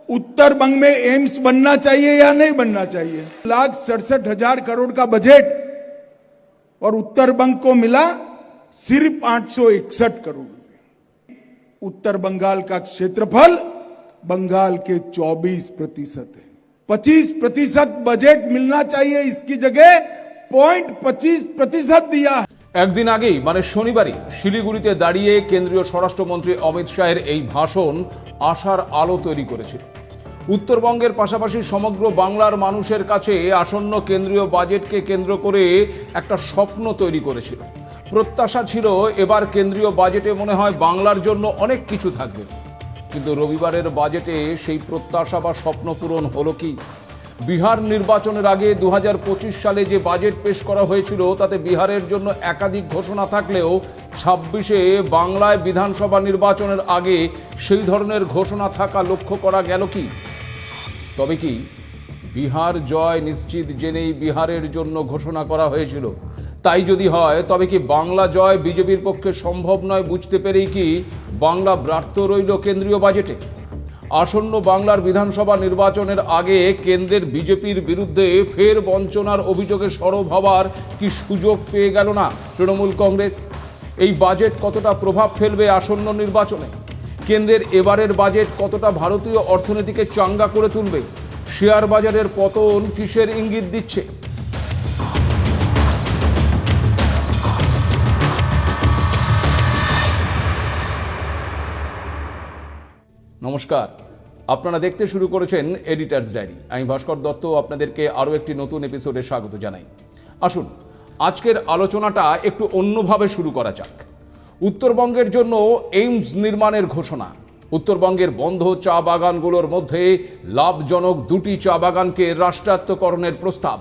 उत्तर बंग में एम्स बनना चाहिए या नहीं बनना चाहिए। 1,67,000 करोड़ का बजट और उत्तर बंग को मिला सिर्फ 861 करोड़ रुपए। उत्तर बंगाल का क्षेत्रफल बंगाल के 24% है। 25% बजट मिलना चाहिए, इसकी जगह 0.25% दिया है। একদিন আগেই মানে শনিবারই শিলিগুড়িতে দাঁড়িয়ে কেন্দ্রীয় স্বরাষ্ট্রমন্ত্রী অমিত শাহের এই ভাষণ আশার আলো তৈরি করেছিল। উত্তরবঙ্গের পাশাপাশি সমগ্র বাংলার মানুষের কাছে আসন্ন কেন্দ্রীয় বাজেটকে কেন্দ্র করে একটা স্বপ্ন তৈরি করেছিল। প্রত্যাশা ছিল এবার কেন্দ্রীয় বাজেটে মনে হয় বাংলার জন্য অনেক কিছু থাকবে, কিন্তু রবিবারের বাজেটে সেই প্রত্যাশা বা স্বপ্ন পূরণ হলো কি? বিহার নির্বাচনের আগে 2025 সালে যে বাজেট পেশ করা হয়েছিল তাতে বিহারের জন্য একাধিক ঘোষণা থাকলেও 26-এ বাংলায় বিধানসভা নির্বাচনের আগে সেই ধরনের ঘোষণা থাকা লক্ষ্য করা গেল কি? তবে কি বিহার জয় নিশ্চিত জেনেই বিহারের জন্য ঘোষণা করা হয়েছিল? তাই যদি হয় তবে কি বাংলা জয় বিজেপির পক্ষে সম্ভব নয় বুঝতে পেরেই কি বাংলা ব্যর্থ রইল কেন্দ্রীয় বাজেটে? আসন্ন বাংলার বিধানসভা নির্বাচনের আগে কেন্দ্রের বিজেপির বিরুদ্ধে ফের বঞ্চনার অভিযোগে সরব হওয়ার কি সুযোগ পেয়ে গেল না তৃণমূল কংগ্রেস? এই বাজেট কতটা প্রভাব ফেলবে আসন্ন নির্বাচনে? কেন্দ্রের এবারের বাজেট কতটা ভারতীয় অর্থনীতিকে চাঙ্গা করে তুলবে? শেয়ার বাজারের পতন কিসের ইঙ্গিত দিচ্ছে? নমস্কার, আপনারা দেখতে শুরু করেছেন এডিটার্স ডায়েরি। আমি ভাস্কর দত্ত আপনাদেরকে আরও একটি নতুন এপিসোডে স্বাগত জানাই। আসুন আজকের আলোচনাটা একটু অন্যভাবে শুরু করা যাক। উত্তরবঙ্গের জন্য এইমস নির্মাণের ঘোষণা, উত্তরবঙ্গের বন্ধ চা বাগানগুলোর মধ্যে লাভজনক 2টি চা বাগানকে রাষ্ট্রায়ত্তকরণের প্রস্তাব,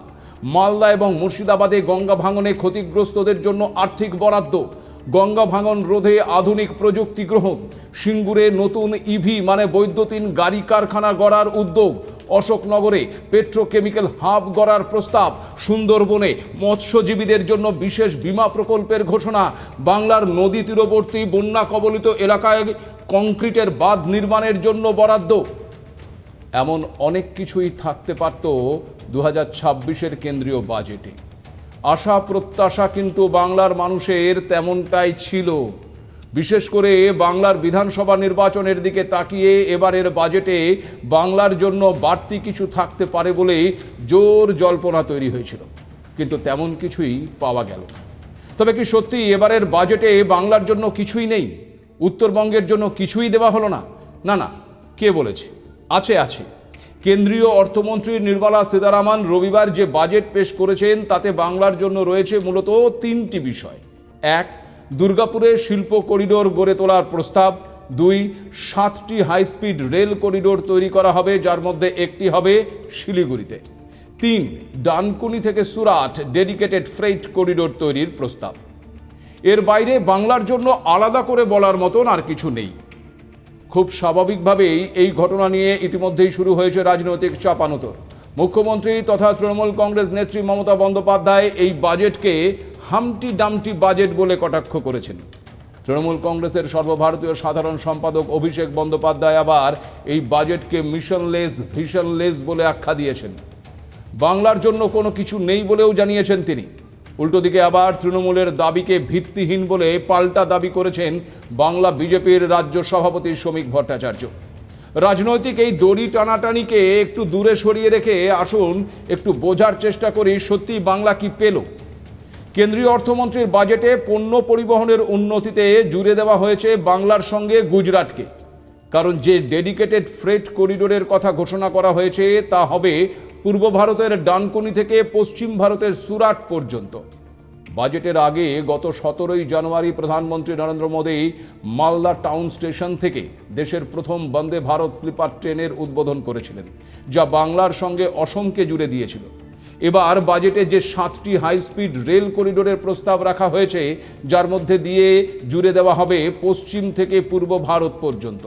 মালদা এবং মুর্শিদাবাদে গঙ্গা ভাঙনে ক্ষতিগ্রস্তদের জন্য আর্থিক বরাদ্দ, গঙ্গা ভাঙন রোধে আধুনিক প্রযুক্তি গ্রহণ, সিঙ্গুরে নতুন ইভি মানে বৈদ্যুতিন গাড়ি কারখানা গড়ার উদ্যোগ, অশোকনগরে পেট্রোকেমিক্যাল হাব গড়ার প্রস্তাব, সুন্দরবনে মৎস্যজীবীদের জন্য বিশেষ বীমা প্রকল্পের ঘোষণা, বাংলার নদী তীরবর্তী বন্যা কবলিত এলাকায় কংক্রিটের বাঁধ নির্মাণের জন্য বরাদ্দ। এমন অনেক কিছুই থাকতে পারত 2026-এর কেন্দ্রীয় বাজেটে। আশা প্রত্যাশা কিন্তু বাংলার মানুষের তেমনটাই ছিল। বিশেষ করে বাংলার বিধানসভা নির্বাচনের দিকে তাকিয়ে এবারের বাজেটে বাংলার জন্য বাড়তি কিছু থাকতে পারে বলে জোর জল্পনা তৈরি হয়েছিল, কিন্তু তেমন কিছুই পাওয়া গেল না। তবে কি সত্যি এবারের বাজেটে বাংলার জন্য কিছুই নেই? উত্তরবঙ্গের জন্য কিছুই দেওয়া হলো না? না না, কে বলেছে? আছে। কেন্দ্রীয় অর্থমন্ত্রী নির্মলা সীতারামন রবিবার যে বাজেট পেশ করেছেন তাতে বাংলার জন্য রয়েছে মূলত 3টি বিষয়। 1, দুর্গাপুরে শিল্প করিডোর গড়ে তোলার প্রস্তাব। 2, 7টি হাইস্পিড রেল করিডোর তৈরি করা হবে, যার মধ্যে একটি হবে শিলিগুড়িতে। 3, ডানকুনি থেকে সুরাট ডেডিকেটেড ফ্রেইট করিডোর তৈরির প্রস্তাব। এর বাইরে বাংলার জন্য আলাদা করে বলার মতন আর কিছু নেই। খুব স্বাভাবিকভাবেই এই ঘটনা নিয়ে ইতিমধ্যেই শুরু হয়েছে রাজনৈতিক চাপানোতর। মুখ্যমন্ত্রী তথা তৃণমূল কংগ্রেস নেত্রী মমতা বন্দ্যোপাধ্যায় এই বাজেটকে হামটি ডামটি বাজেট বলে কটাক্ষ করেছেন। তৃণমূল কংগ্রেসের সর্বভারতীয় সাধারণ সম্পাদক অভিষেক বন্দ্যোপাধ্যায় আবার এই বাজেটকে মিশনলেস ভিশনলেস বলে আখ্যা দিয়েছেন। বাংলার জন্য কোনো কিছু নেই বলেও জানিয়েছেন তিনি। উল্টো দিকে আবার তৃণমূলের দাবিকে ভিত্তিহীন বলে পাল্টা দাবি করেছেন বাংলা বিজেপির রাজ্য সভাপতি শ্রমিক ভট্টাচার্য। রাজনৈতিক এই দড়ি টানাটানিকে একটু দূরে সরিয়ে রেখে আসুন একটু বোঝার চেষ্টা করি সত্যি বাংলা কি পেল। কেন্দ্রীয় অর্থমন্ত্রীর বাজেটে পণ্য পরিবহনের উন্নতিতে জুড়ে দেওয়া হয়েছে বাংলার সঙ্গে গুজরাটকে। কারণ যে ডেডিকেটেড ফ্রেট করিডোরের কথা ঘোষণা করা হয়েছে তা হবে পূর্ব ভারতের ডানকুনি থেকে পশ্চিম ভারতের সুরাট পর্যন্ত। বাজেটের আগে গত 17ই জানুয়ারি প্রধানমন্ত্রী নরেন্দ্র মোদী মালদা টাউন স্টেশন থেকে দেশের প্রথম বন্দে ভারত স্লিপার ট্রেনের উদ্বোধন করেছিলেন, যা বাংলার সঙ্গে অসমকে জুড়ে দিয়েছিল। এবার বাজেটে যে 7টি হাইস্পিড রেল করিডোরের প্রস্তাব রাখা হয়েছে, যার মধ্যে দিয়ে জুড়ে দেওয়া হবে পশ্চিম থেকে পূর্ব ভারত পর্যন্ত।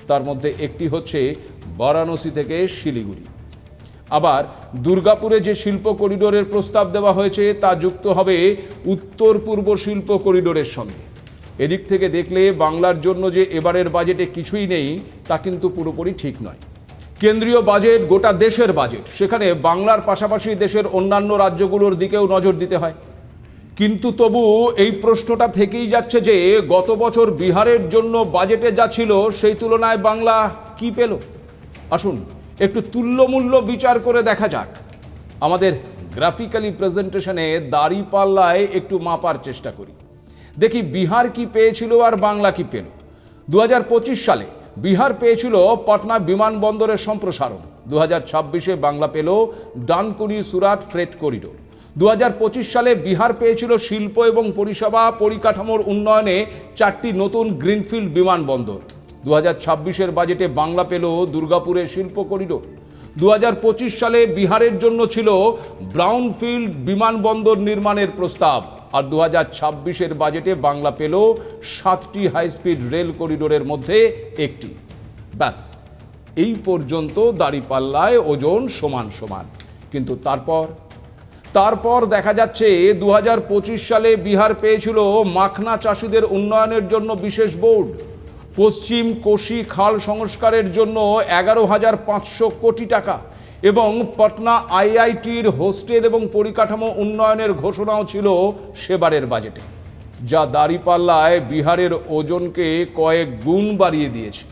তার মধ্যে একটি হচ্ছে বারাণসী থেকে শিলিগুড়ি। আবার দুর্গাপুরে যে শিল্প করিডোরের প্রস্তাব দেওয়া হয়েছে তা যুক্ত হবে উত্তর পূর্ব শিল্প করিডোরের সঙ্গে। এদিক থেকে দেখলে বাংলার জন্য যে এবারের বাজেটে কিছুই নেই তা কিন্তু পুরোপুরি ঠিক নয়। কেন্দ্রীয় বাজেট গোটা দেশের বাজেট, সেখানে বাংলার পাশাপাশি দেশের অন্যান্য রাজ্যগুলোর দিকেও নজর দিতে হয়। কিন্তু তবু এই প্রশ্নটা থেকেই যাচ্ছে যে গত বছর বিহারের জন্য বাজেটে যা ছিল সেই তুলনায় বাংলা কি পেল। আসুন একটু তুল্যমূল্য বিচার করে দেখা যাক। আমাদের গ্রাফিক্যালি প্রেজেন্টেশনে দাঁড়িপাল্লায় একটু মাপার চেষ্টা করি, দেখি বিহার কি পেয়েছিল আর বাংলা কি পেল। 2025 সালে বিহার পেয়েছিল পাটনা বিমানবন্দরের সম্প্রসারণ, 2026-এ বাংলা পেল ডানকুনি সুরাট ফ্রেট করিডোর। 2025 সালে বিহার পেয়েছিল শিল্প এবং পরিষেবা পরিকাঠামোর উন্নয়নে 4টি নতুন গ্রিনফিল্ড বিমানবন্দর। 2026-এর বাজেটে বাংলা পেল দুর্গাপুরের শিল্প করিডোর। 2025 সালে বিহারের জন্য ছিল ব্রাউনফিল্ড বিমানবন্দর নির্মাণের প্রস্তাব, আর 2026-এর বাজেটে বাংলা পেল 7টি হাইস্পিড রেল করিডোরের মধ্যে একটি। ব্যাস, এই পর্যন্ত দাঁড়িপাল্লায় ওজন সমান সমান। কিন্তু তারপর দেখা যাচ্ছে 2025 সালে বিহার পেয়েছিল মাখনা চাষিদের উন্নয়নের জন্য বিশেষ বোর্ড, পশ্চিম কোশি খাল সংস্কারের জন্য 11,500 কোটি টাকা এবং পাটনা আইআইটির হোস্টেল এবং পরিকাঠামো উন্নয়নের ঘোষণাও ছিল সেবারের বাজেটে, যা দাঁড়িপাল্লায় বিহারের ওজনকে কয়েক গুণ বাড়িয়ে দিয়েছে।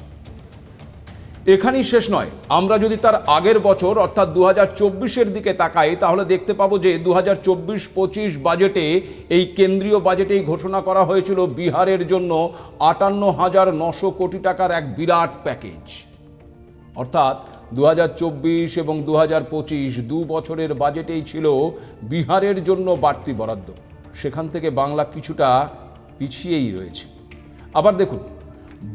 এখানেই শেষ নয়, আমরা যদি তার আগের বছর অর্থাৎ 2024-এর দিকে তাকাই তাহলে দেখতে পাবো যে 2024-25 বাজেটে এই কেন্দ্রীয় বাজেটেই ঘোষণা করা হয়েছিল বিহারের জন্য 58,900 কোটি টাকার এক বিরাট প্যাকেজ। অর্থাৎ 2024 এবং 2025 দু বছরের বাজেটেই ছিল বিহারের জন্য বাড়তি বরাদ্দ। সেখান থেকে বাংলা কিছুটা পিছিয়েই রয়েছে। আবার দেখুন,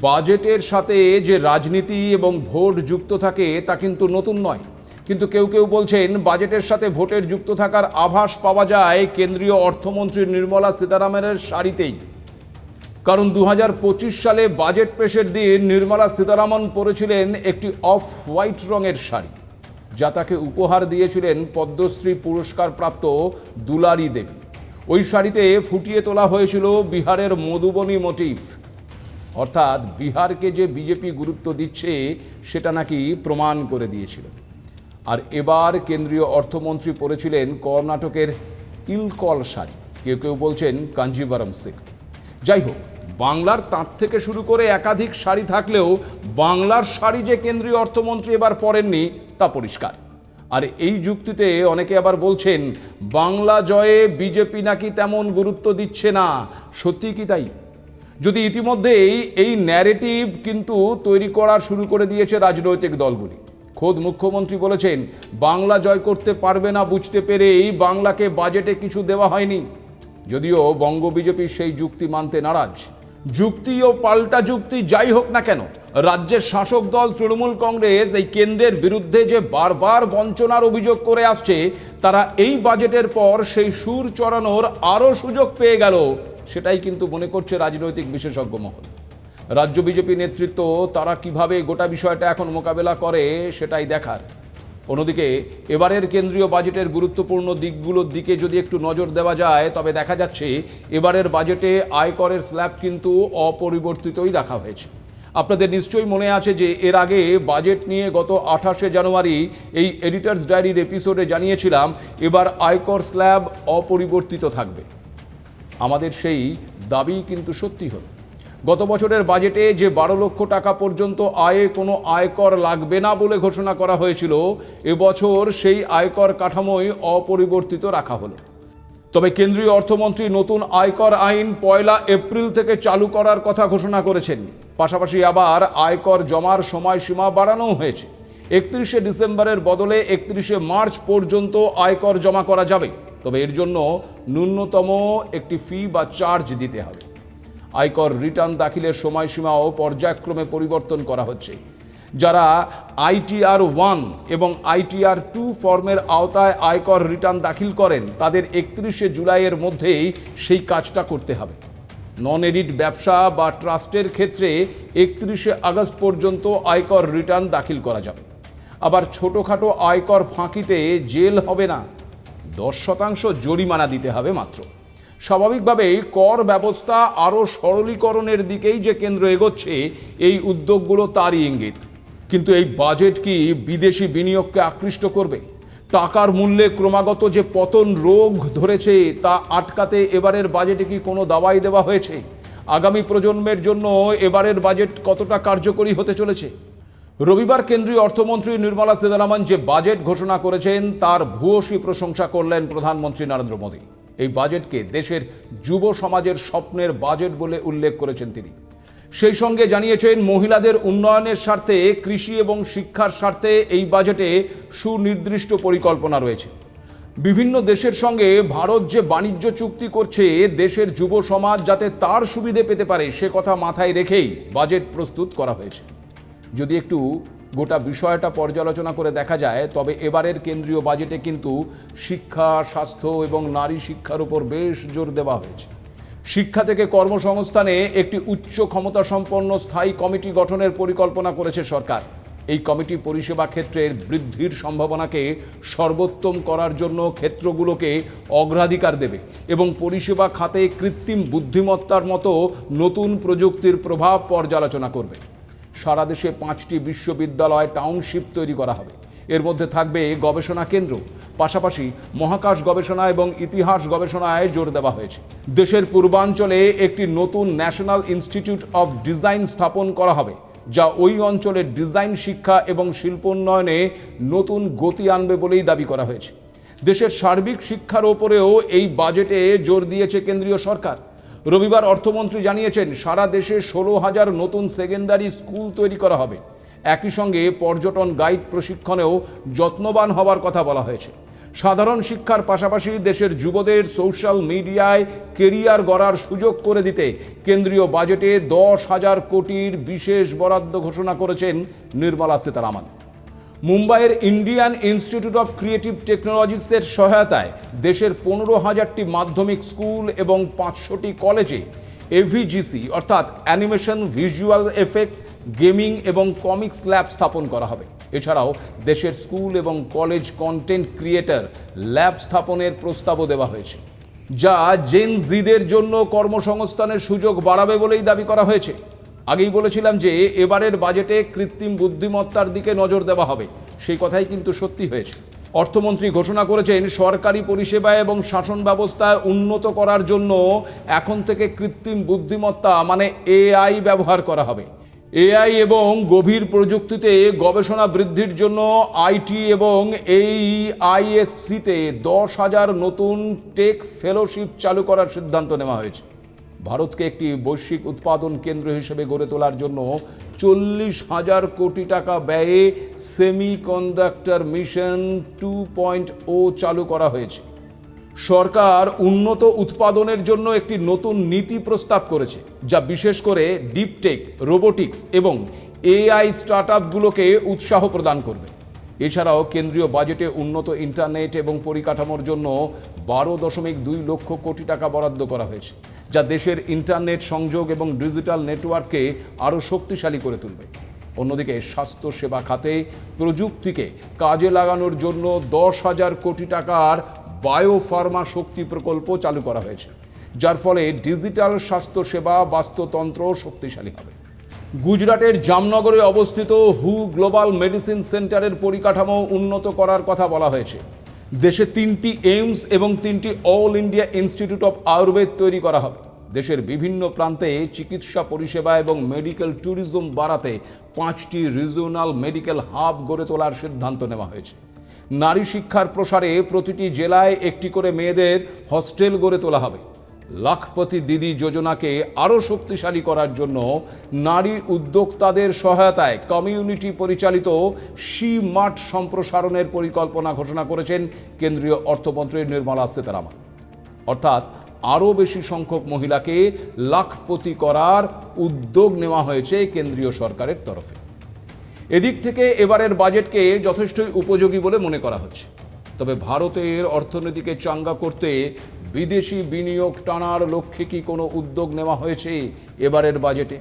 বাজেটের সাথে যে রাজনীতি এবং ভোট যুক্ত থাকে তা কিন্তু নতুন নয়, কিন্তু কেউ কেউ বলছেন বাজেটের সাথে ভোটের যুক্ত থাকার আভাস পাওয়া যায় কেন্দ্রীয় অর্থমন্ত্রী নির্মলা সীতারামনের শাড়িতেই। কারণ 2025 সালে বাজেট পেশের দিন নির্মলা সীতারামন পরেছিলেন একটি অফ হোয়াইট রঙের শাড়ি, যা তাকে উপহার দিয়েছিলেন পদ্মশ্রী পুরস্কার প্রাপ্ত দুলারি দেবী। ওই শাড়িতে ফুটিয়ে তোলা হয়েছিল বিহারের মধুবনী মোটিভ, অর্থাৎ বিহারকে যে বিজেপি গুরুত্ব দিচ্ছে সেটা নাকি প্রমাণ করে দিয়েছিল। আর এবার কেন্দ্রীয় অর্থমন্ত্রী পরেছিলেন কর্ণাটকের ইলকল শাড়ি, কেউ কেউ বলছেন কাঞ্জিভারম সিল্ক। যাই হোক, বাংলার তাঁত থেকে শুরু করে একাধিক শাড়ি থাকলেও বাংলার শাড়ি যে কেন্দ্রীয় অর্থমন্ত্রী এবার পরেননি তা পরিষ্কার। আর এই যুক্তিতে অনেকে আবার বলছেন বাংলা জয়ে বিজেপি নাকি তেমন গুরুত্ব দিচ্ছে না। সত্যি কি তাই? যদি ইতিমধ্যেই এই ন্যারেটিভ কিন্তু তৈরি করা শুরু করে দিয়েছে রাজনৈতিক দলগুলি। খোদ মুখ্যমন্ত্রী বলেছেন বাংলা জয় করতে পারবে না বুঝতে পেরেই বাংলাকে বাজেটে কিছু দেওয়া হয়নি, যদিও বঙ্গ বিজেপি সেই যুক্তি মানতে নারাজ। যুক্তি ও পাল্টা যুক্তি যাই হোক না কেন, রাজ্যের শাসক দল তৃণমূল কংগ্রেস এই কেন্দ্রের বিরুদ্ধে যে বারবার বঞ্চনার অভিযোগ করে আসছে, তারা এই বাজেটের পর সেই সুর চড়ানোর আরও সুযোগ পেয়ে গেল, সেটাই কিন্তু মনে করছে রাজনৈতিক বিশেষজ্ঞ মহল। রাজ্য বিজেপি নেতৃত্ব তারা কিভাবে গোটা বিষয়টা এখন মোকাবেলা করে সেটাই দেখার। অন্যদিকে এবারের কেন্দ্রীয় বাজেটের গুরুত্বপূর্ণ দিকগুলোর দিকে যদি একটু নজর দেওয়া যায় তবে দেখা যাচ্ছে এবারের বাজেটে আয়করের স্ল্যাব কিন্তু অপরিবর্তিতই রাখা হয়েছে। আপনাদের নিশ্চয়ই মনে আছে যে এর আগে বাজেট নিয়ে গত 28শে জানুয়ারি এই এডিটর্স ডায়েরির এপিসোডে জানিয়েছিলাম এবার আয়কর স্ল্যাব অপরিবর্তিত থাকবে। আমাদের সেই দাবি কিন্তু সত্যি হলো। গত বছরের বাজেটে যে 12 লক্ষ টাকা পর্যন্ত আয়ে কোনো আয়কর লাগবে না বলে ঘোষণা করা হয়েছিল, এবছর সেই আয়কর কাঠামোই অপরিবর্তিত রাখা হলো। তবে কেন্দ্রীয় অর্থমন্ত্রী নতুন আয়কর আইন 1 এপ্রিল থেকে চালু করার কথা ঘোষণা করেছেন। পাশাপাশি আবার আয়কর জমার সময়সীমা বাড়ানো হয়েছে। 31শে ডিসেম্বরের বদলে 31শে মার্চ পর্যন্ত আয়কর জমা করা যাবে, তবে এর জন্য ন্যূনতম একটি ফি বা চার্জ দিতে হবে। আয়কর রিটার্ন দাখিলের সময়সীমাও পর্যায়ক্রমে পরিবর্তন করা হচ্ছে। যারা ITR 1 এবং ITR 2 ফর্মের আওতায় আয়কর রিটার্ন দাখিল করেন তাদের 31শে জুলাইয়ের মধ্যেই সেই কাজটা করতে হবে। নন এডিট ব্যবসা বা ট্রাস্টের ক্ষেত্রে 31শে আগস্ট পর্যন্ত আয়কর রিটার্ন দাখিল করা যাবে। আবার ছোটোখাটো আয়কর ফাঁকিতে জেল হবে না, 10% জরিমানা দিতে হবে মাত্র। স্বাভাবিকভাবেই কর ব্যবস্থা আরও সরলীকরণের দিকেই যে কেন্দ্র এগোচ্ছে, এই উদ্যোগগুলো তারই ইঙ্গিত। কিন্তু এই বাজেট কি বিদেশি বিনিয়োগকে আকৃষ্ট করবে? টাকার মূল্যে ক্রমাগত যে পতন রোগ ধরেছে তা আটকাতে এবারের বাজেটে কি কোনো দাওয়াই দেওয়া হয়েছে? আগামী প্রজন্মের জন্য এবারের বাজেট কতটা কার্যকরী হতে চলেছে? রবিবার কেন্দ্রীয় অর্থমন্ত্রী নির্মলা সীতারামন যে বাজেট ঘোষণা করেছেন তার ভূয়সী প্রশংসা করলেন প্রধানমন্ত্রী নরেন্দ্র মোদী। এই বাজেটকে দেশের যুব সমাজের স্বপ্নের বাজেট বলে উল্লেখ করেছেন তিনি। সেই সঙ্গে জানিয়েছেন মহিলাদের উন্নয়নের স্বার্থে, কৃষি এবং শিক্ষার স্বার্থে এই বাজেটে সুনির্দিষ্ট পরিকল্পনা রয়েছে। বিভিন্ন দেশের সঙ্গে ভারত যে বাণিজ্য চুক্তি করছে, দেশের যুব সমাজ যাতে তার সুবিধে পেতে পারে সে কথা মাথায় রেখেই বাজেট প্রস্তুত করা হয়েছে। যদি একটু গোটা বিষয়টা পর্যালোচনা করে দেখা যায় তবে এবারের কেন্দ্রীয় বাজেটে কিন্তু শিক্ষা, স্বাস্থ্য এবং নারী শিক্ষার উপর বেশ জোর দেওয়া হয়েছে। শিক্ষা থেকে কর্মসংস্থানে একটি উচ্চ ক্ষমতা সম্পন্ন স্থায়ী কমিটি গঠনের পরিকল্পনা করেছে সরকার। এই কমিটি পরিষেবা ক্ষেত্রের বৃদ্ধির সম্ভাবনাকে সর্বোত্তম করার জন্য ক্ষেত্রগুলোকে অগ্রাধিকার দেবে এবং পরিষেবা খাতে কৃত্রিম বুদ্ধিমত্তার মতো নতুন প্রযুক্তির প্রভাব পর্যালোচনা করবে। সারা দেশে 5টি বিশ্ববিদ্যালয় টাউনশিপ তৈরি করা হবে। এর মধ্যে থাকবে গবেষণা কেন্দ্র, পাশাপাশি মহাকাশ গবেষণা এবং ইতিহাস গবেষণায় জোর দেওয়া হয়েছে। দেশের পূর্বাঞ্চলে একটি নতুন ন্যাশনাল ইনস্টিটিউট অফ ডিজাইন স্থাপন করা হবে, যা ওই অঞ্চলের ডিজাইন শিক্ষা এবং শিল্পোন্নয়নে নতুন গতি আনবে বলেই দাবি করা হয়েছে। দেশের সার্বিক শিক্ষার ওপরেও এই বাজেটে জোর দিয়েছে কেন্দ্রীয় সরকার। রবিবার অর্থমন্ত্রী জানিয়েছেন সারা দেশে 16,000 নতুন সেকেন্ডারি স্কুল তৈরি করা হবে। একই সঙ্গে পর্যটন গাইড প্রশিক্ষণেও যত্নবান হওয়ার কথা বলা হয়েছে। সাধারণ শিক্ষার পাশাপাশি দেশের যুবদের সোশ্যাল মিডিয়ায় কেরিয়ার গড়ার সুযোগ করে দিতে কেন্দ্রীয় বাজেটে 10,000 কোটির বিশেষ বরাদ্দ ঘোষণা করেছেন নির্মলা সীতারামন। মুম্বাইয়ের ইন্ডিয়ান ইনস্টিটিউট অফ ক্রিয়েটিভ টেকনোলজিসের সহায়তায় দেশের 15,000টি মাধ্যমিক স্কুল এবং 500টি কলেজে এভিজিসি অর্থাৎ অ্যানিমেশন, ভিজুয়াল এফেক্টস, গেমিং এবং কমিক্স ল্যাব স্থাপন করা হবে। এছাড়াও দেশের স্কুল এবং কলেজ কন্টেন্ট ক্রিয়েটর ল্যাব স্থাপনের প্রস্তাবও দেওয়া হয়েছে, যা জেন জিদের জন্য কর্মসংস্থানের সুযোগ বাড়াবে বলেই দাবি করা হয়েছে। আগেই বলেছিলাম যে এবারের বাজেটে কৃত্রিম বুদ্ধিমত্তার দিকে নজর দেওয়া হবে, সেই কথাই কিন্তু সত্যি হয়েছে। অর্থমন্ত্রী ঘোষণা করেছেন সরকারি পরিষেবা এবং শাসন ব্যবস্থায় উন্নত করার জন্য এখন থেকে কৃত্রিম বুদ্ধিমত্তা মানে এআই ব্যবহার করা হবে। এআই এবং গভীর প্রযুক্তিতে গবেষণা বৃদ্ধির জন্য আইটি এবং AISCতে 10,000 নতুন টেক ফেলোশিপ চালু করার সিদ্ধান্ত নেওয়া হয়েছে। ভারতকে একটি বৈশ্বিক উৎপাদন কেন্দ্র হিসেবে গড়ে তোলার জন্য 40,000 কোটি টাকা ব্যয়ে সেমিকন্ডাক্টর মিশন 2.0 চালু করা হয়েছে। সরকার উন্নত উৎপাদনের জন্য একটি নতুন নীতি প্রস্তাব করেছে, যা বিশেষ করে ডিপটেক, রোবোটিক্স এবং AI স্টার্টআপগুলোকে উৎসাহ প্রদান করবে। এছাড়াও কেন্দ্রীয় বাজেটে উন্নত ইন্টারনেট এবং পরিকাঠামোর জন্য 12.2 লক্ষ কোটি টাকা বরাদ্দ করা হয়েছে, যা দেশের ইন্টারনেট সংযোগ এবং ডিজিটাল নেটওয়ার্ককে আরও শক্তিশালী করে তুলবে। অন্যদিকে স্বাস্থ্য সেবা খাতে প্রযুক্তিকে কাজে লাগানোর জন্য 10,000 কোটি টাকার বায়োফার্মা শক্তি প্রকল্প চালু করা হয়েছে, যার ফলে ডিজিটাল স্বাস্থ্যসেবা বাস্তুতন্ত্র শক্তিশালী হবে। গুজরাটের জামনগরে অবস্থিত হু গ্লোবাল মেডিসিন সেন্টারের পরিকাঠামো উন্নত করার কথা বলা হয়েছে। দেশে 3টি এইমস এবং 3টি all India institute of Ayurveda তৈরি করা হবে। দেশের বিভিন্ন প্রান্তে চিকিৎসা পরিষেবা এবং মেডিকেল ট্যুরিজম বাড়াতে 5টি রিজিওনাল মেডিকেল হাব গড়ে তোলার সিদ্ধান্ত নেওয়া হয়েছে। নারী শিক্ষার প্রসারে প্রতিটি জেলায় একটি করে মেয়েদের হস্টেল গড়ে তোলা হবে। লাখপতি দিদি যোজনাকে আরও শক্তিশালী করার জন্য নারী উদ্যোক্তাদের সহায়তায় কমিউনিটি পরিচালিত মাঠ সম্প্রসারণের পরিকল্পনা ঘোষণা করেছেন কেন্দ্রীয় অর্থমন্ত্রী নির্মলা সীতারামন। অর্থাৎ আরও বেশি সংখ্যক মহিলাকে লাখপতি করার উদ্যোগ নেওয়া হয়েছে কেন্দ্রীয় সরকারের তরফে। এদিক থেকে এবারের বাজেটকে যথেষ্টই উপযোগী বলে মনে করা হচ্ছে। তবে ভারতের অর্থনীতিকে চাঙ্গা করতে বিদেশি বিনিয়োগ টানার লক্ষ্যে কি কোনো উদ্যোগ নেওয়া হয়েছে এবারের বাজেটে?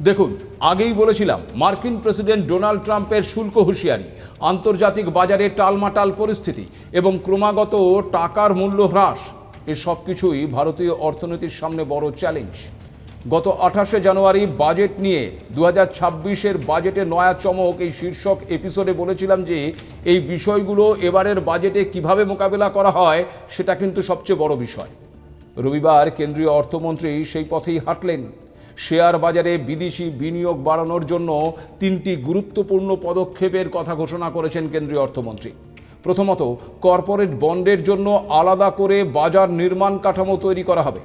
দেখুন, আগেই বলেছিলাম মার্কিন প্রেসিডেন্ট ডোনাল্ড ট্রাম্পের শুল্ক হুঁশিয়ারি, আন্তর্জাতিক বাজারে টালমাটাল পরিস্থিতি এবং ক্রমাগত টাকার মূল্য হ্রাস, এ সব কিছুই ভারতীয় অর্থনীতির সামনে বড় চ্যালেঞ্জ। গত 28শে জানুয়ারি বাজেট নিয়ে 2026-এর বাজেটে নয়া চমক এই শীর্ষক এপিসোডে বলেছিলাম যে এই বিষয়গুলো এবারের বাজেটে কিভাবে মোকাবেলা করা হয় সেটা কিন্তু সবচেয়ে বড় বিষয়। রবিবার কেন্দ্রীয় অর্থমন্ত্রী সেই পথেই হাঁটলেন। শেয়ার বাজারে বিদেশি বিনিয়োগ বাড়ানোর জন্য 3টি গুরুত্বপূর্ণ পদক্ষেপের কথা ঘোষণা করেছেন কেন্দ্রীয় অর্থমন্ত্রী। প্রথমত, কর্পোরেট বন্ডের জন্য আলাদা করে বাজার নির্মাণ কাঠামো তৈরি করা হবে।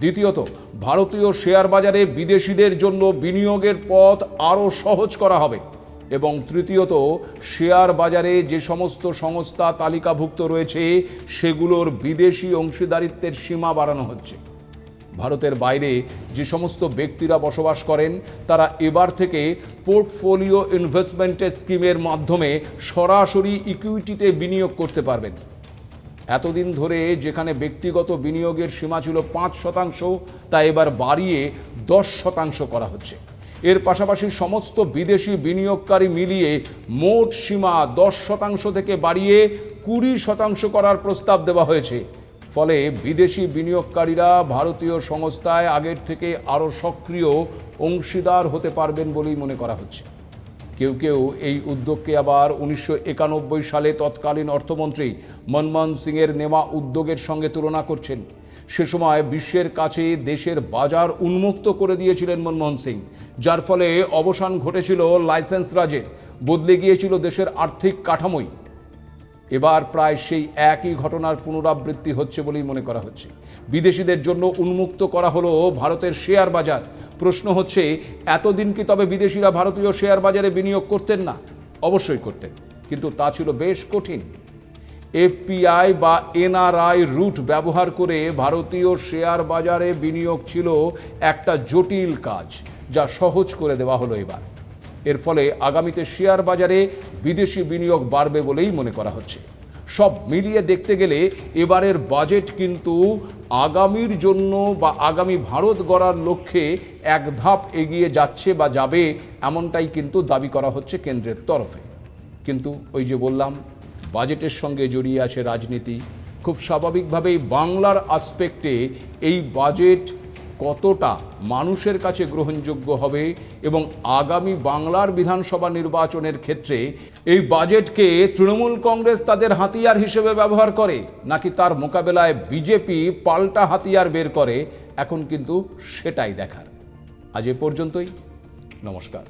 দ্বিতীয়ত, ভারতীয় শেয়ার বাজারে বিদেশিদের জন্য বিনিয়োগের পথ আরও সহজ করা হবে। এবং তৃতীয়ত, শেয়ার বাজারে যে সমস্ত সংস্থা তালিকাভুক্ত রয়েছে সেগুলোর বিদেশি অংশীদারিত্বের সীমা বাড়ানো হচ্ছে। ভারতের বাইরে যে সমস্ত ব্যক্তিরা বসবাস করেন তারা এবার থেকে পোর্টফোলিও ইনভেস্টমেন্টের স্কিমের মাধ্যমে সরাসরি ইকুইটিতে বিনিয়োগ করতে পারবেন। এতদিন ধরে যেখানে ব্যক্তিগত বিনিয়োগের সীমা ছিল 5%, তা এবার বাড়িয়ে 10% করা হচ্ছে। এর পাশাপাশি সমস্ত বিদেশি বিনিয়োগকারী মিলিয়ে মোট সীমা 10% থেকে বাড়িয়ে 20% করার প্রস্তাব দেওয়া হয়েছে। ফলে বিদেশি বিনিয়োগকারীরা ভারতীয় সংস্থায় আগের থেকে আরও সক্রিয় অংশীদার হতে পারবেন বলেই মনে করা হচ্ছে। কেউ কেউ এই উদ্যোগকে আবার 1991 সালে তৎকালীন অর্থমন্ত্রী মনমোহন সিংয়ের নেওয়া উদ্যোগের সঙ্গে তুলনা করছেন। সে সময় বিশ্বের কাছে দেশের বাজার উন্মুক্ত করে দিয়েছিলেন মনমোহন সিং, যার ফলে অবসান ঘটেছিল লাইসেন্স রাজের, বদলে গিয়েছিল দেশের আর্থিক কাঠামোই। এবার প্রায় সেই একই ঘটনার পুনরাবৃত্তি হচ্ছে বলেই মনে করা হচ্ছে। বিদেশিদের জন্য উন্মুক্ত করা হলো ভারতের শেয়ার বাজার। প্রশ্ন হচ্ছে, এতদিন কি তবে বিদেশিরা ভারতীয় শেয়ার বাজারে বিনিয়োগ করতেন না? অবশ্যই করতেন, কিন্তু তা ছিল বেশ কঠিন। এফপিআই বা এনআরআই রুট ব্যবহার করে ভারতীয় শেয়ার বাজারে বিনিয়োগ ছিল একটা জটিল কাজ, যা সহজ করে দেওয়া হলো এবার। এর ফলে আগামীতে শেয়ার বাজারে বিদেশি বিনিয়োগ বাড়বে বলেই মনে করা হচ্ছে। সব মিলিয়ে দেখতে গেলে এবারের বাজেট কিন্তু আগামীর জন্য বা আগামী ভারত গড়ার লক্ষ্যে এক ধাপ এগিয়ে যাচ্ছে বা যাবে, এমনটাই কিন্তু দাবি করা হচ্ছে কেন্দ্রের তরফে। কিন্তু ওই যে বললাম, বাজেটের সঙ্গে জড়িয়ে আছে রাজনীতি। খুব স্বাভাবিকভাবেই বাংলার আসপেক্টে এই বাজেট কতটা মানুষের কাছে গ্রহণযোগ্য হবে এবং আগামী বাংলার বিধানসভা নির্বাচনের ক্ষেত্রে এই বাজেটকে তৃণমূল কংগ্রেস তাদের হাতিয়ার হিসেবে ব্যবহার করে নাকি তার মোকাবেলায় বিজেপি পাল্টা হাতিয়ার বের করে, এখন কিন্তু সেটাই দেখার। আজ এ পর্যন্তই। নমস্কার।